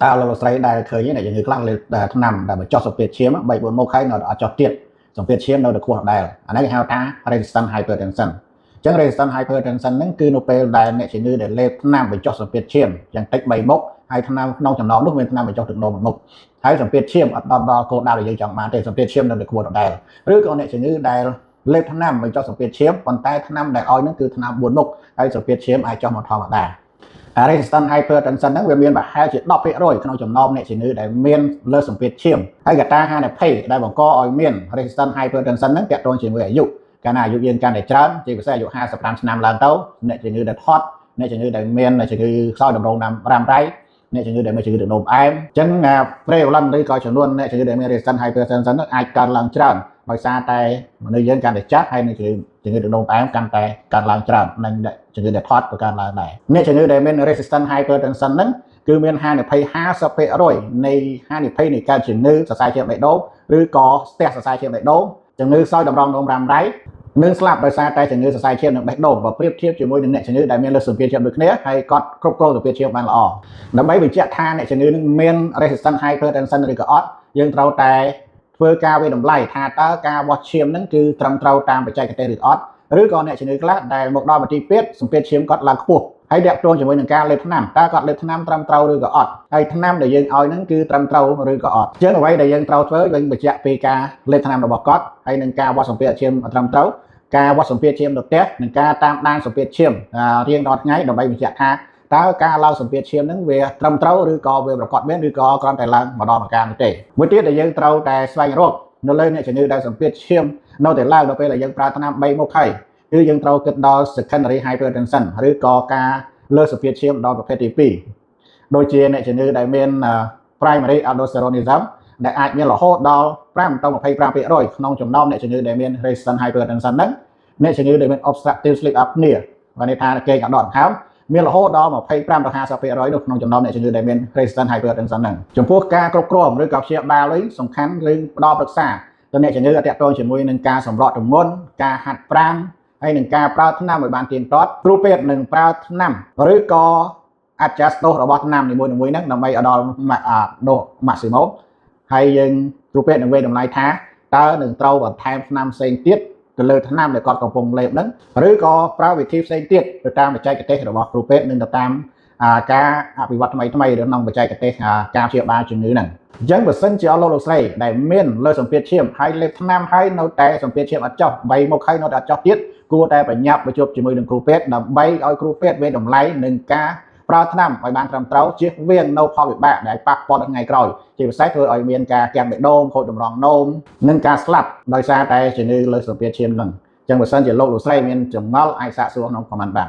ตาเราใส่ได้เคยเนี่ยอย่างนี้ครั้งเลยแต่ทั้งนำแต่มาจอดสเปียร์เชียมใบบนโมกไข่เราจอดเตี้ยสเปียร์เชียมเราควรได้อันนั้นคือตา resistant hypertension จัง resistant hypertension นั่นคือโนเปลได้เนี่ยชื่อเดี๋ยวเล็บทั้งนำไปจอดสเปียร์เชียมอย่างติ๊กใบมกให้ทั้งนำน้องจำลองลูกเป็นทั้งนำไปจอดถึงโนมกให้สเปียร์เชียมดอโคดาวอย่างจังมาแต่สเปียร์เชียมเราควรได้หรือก็เนี่ยชื่อได้เล็บทั้งนำไปจอดสเปียร์เชียมคนใต้ทั้งนำได้อ้อยนั่นคือทั้งนำบนมกให้สเปียร์เชียมไอจอมาทอมาได้resistant hypertension นั้นវាមានប្រហែលជា10%ក្នុងចំណោមអ្នកជំងឺដែលមានលើសសម្ពាធឈាមហើយកត្តាហានិភ័យដែលបង្កឲ្យមាន resistant hypertension ហ្នឹងទាក់ទងជាមួយអាយុកាលណាអាយុយើងកាន់តែច្រើនជាពិសេសអាយុ55ឆ្នាំឡើងទៅអ្នកជំងឺដែលថត់អ្នកជំងឺដែលមានជំងឺខ្សោយតម្រងរ៉ាំរ៉ៃអ្នកជំងឺដែលមានជំងឺទឹកនោមផ្អែមអញ្ចឹងprevalence ឬក៏ចំនួនអ្នកជំងឺដែលមាន resistant hypertension ហ្នឹងអាចកើនឡើងច្រើនដោយសារតែមនុស្សយើងកាន់តែចាស់ហើយនឹងជំងឺទឹកនោមផ្អែមកាន់តែកើនឡើងច្រើននិងជំងឺដែលថត់ក៏កើនឡើងដែរអ្នកជំងឺដែលមាន resistant hypertension ហ្នឹងគឺមានហានិភ័យ 50% នៃហានិភ័យនៃកើតជំងឺសរសៃឈាមបេះដូងឬក៏ស្ទះសរសៃឈាមបេះដូងជំងឺខ្សោយតម្រងនោមរ៉ាំរ៉ៃនឹងស្លាប់ដោយសារតែជំងឺសរសៃឈាមនិងបេះដូងបើប្រៀបធៀបជាមួយនឹងអ្នកជំងឺដែលមានលើសសម្ពាធឈាមដូចគ្នាហើយគាត់គ្រប់គ្រងសម្ពាធឈាមបានល្អដើម្បីបញ្ជាក់ថាអ្នកជំងឺនឹងមាន resistant hypertension ឬក៏អត់យើងត្រូវតែធ្វើការវិតម្លៃថាតើការវាស់ឈាមហ្នឹងគឺត្រឹមត្រូវតាមបច្ចេកទេសឬអត់ឬក៏អ្នកជំងឺខ្លះដែលមកដល់មន្ទីរពេទ្យសម្ពាធឈាមគាត់ឡើងខ្ពស់ហើយតាក់ទងជាមួយនឹងការលេបថ្នាំតើគាត់លេបថ្នាំត្រឹមត្រូវឬក៏អត់ហើយថ្នាំដែលយើងឲ្យហ្នឹងគឺត្រឹមត្រូវឬក៏អត់ជាងអ្វីដែលយើងត្រូវធ្វើយើងបញ្ជាក់ពីការលេបថ្នាំរបស់គាត់ហើយនឹងការវាស់សម្ពាធឈាមត្រឹមត្រូវការវាស់សម្ពាធឈាមទៅផ្ទះនិងការតាមដានសម្ពាធឈាមរៀងរាល់ថ្ងៃដើម្បីបញ្ជាក់ថាតើការឡើងសម្ពាធឈាមហ្នឹងវាត្រឹមត្រូវឬក៏វាប្រកបមែនឬក៏គ្រាន់តែឡើងម្ដងម្កាលនោះទេមួយទៀតដែលយើងត្រូវតែស្វែងរកនៅលើអ្នកជំងឺដែលសម្ពាធឈាមនៅតែឡើងដល់ពេលដែលយើងប្រើថ្នាំ3មុខហើយគឺយើងត្រូវគិតដល់ secondary hypertension ឬក៏ការលើសសម្ពាធឈាមដល់ប្រភេទទី2ដូចជាអ្នកជំងឺដែលមាន primary aldosteronism ដែលអាចមានរហូតដល់5ទៅ25% ក្នុងចំណោមអ្នកជំងឺដែលមាន resistant hypertension ហ្នឹងអ្នកជំងឺដែលមាន obstructive sleep apnea បានន័យថាគេកដកដង្ហើមមានរហូតដល់25ទៅ50% នៅក្នុងចំណោមអ្នកជំងឺដែលមាន resistant hypertension ហ្នឹងចំពោះការគ្រប់គ្រងឬក៏ព្យាបាលវិញសំខាន់ឬផ្ដល់ប្រឹក្សាទៅអ្នកជំងឺទាក់ទងជាមួយនឹងការសម្រកទម្ងន់ការហាត់ប្រាណហើយនឹងការប្រើថ្នាំឲ្យបានទៀងទាត់គ្រូពេទ្យនឹងប្រើថ្នាំឬក៏ adjust dose របស់ថ្នាំនីមួយៗហ្នឹងដើម្បីឲ្យដល់ dose maximum ហើយយើងគ្រូពេទ្យនឹងវិតម្លៃថាតើនឹងត្រូវបន្ថែមថ្នាំផ្សេងទៀតទៅលើថ្នាំដែលគាត់កំពុងលេបហ្នឹងឬក៏ប្រើវិធីផ្សេងទៀតទៅតាមបច្ចេកទេសរបស់គ្រូពេទ្យនិងទៅតាមការអភិវឌ្ឍថ្មីក្នុងបច្ចេកទេសការព្យាបាលជំងឺហ្នឹងអញ្ចឹងបើសិនជាលោកស្រីដែលមានលើសម្ពាធឈាមហើយលេបថ្នាំហើយនៅតែសម្ពាធឈាមអត់ចុះបីមកហើយនៅតែអត់ចុះទៀតគួរតែប្រញាប់បញ្ចុះជាមួយនឹងគ្រូពេទ្យដើម្បីឲ្យគ្រូពេទ្យវិតម្លៃនឹងការប្រើថ្នាំឲ្យបានត្រឹមត្រូវជៀសវាងនៅផលវិបាកដែលប៉ះពាល់ដល់ថ្ងៃក្រោយជាពិសេសធ្វើឲ្យមានការគាំងបេះដូងខូចតម្រងនោមនិងការស្លាប់ដោយសារតែជំងឺលើសសម្ពាធឈាមហ្នឹងអញ្ចឹងបើសិនជាលោកស្រីមានចម្ងល់អាចសាកសួរក្នុង comment បាទ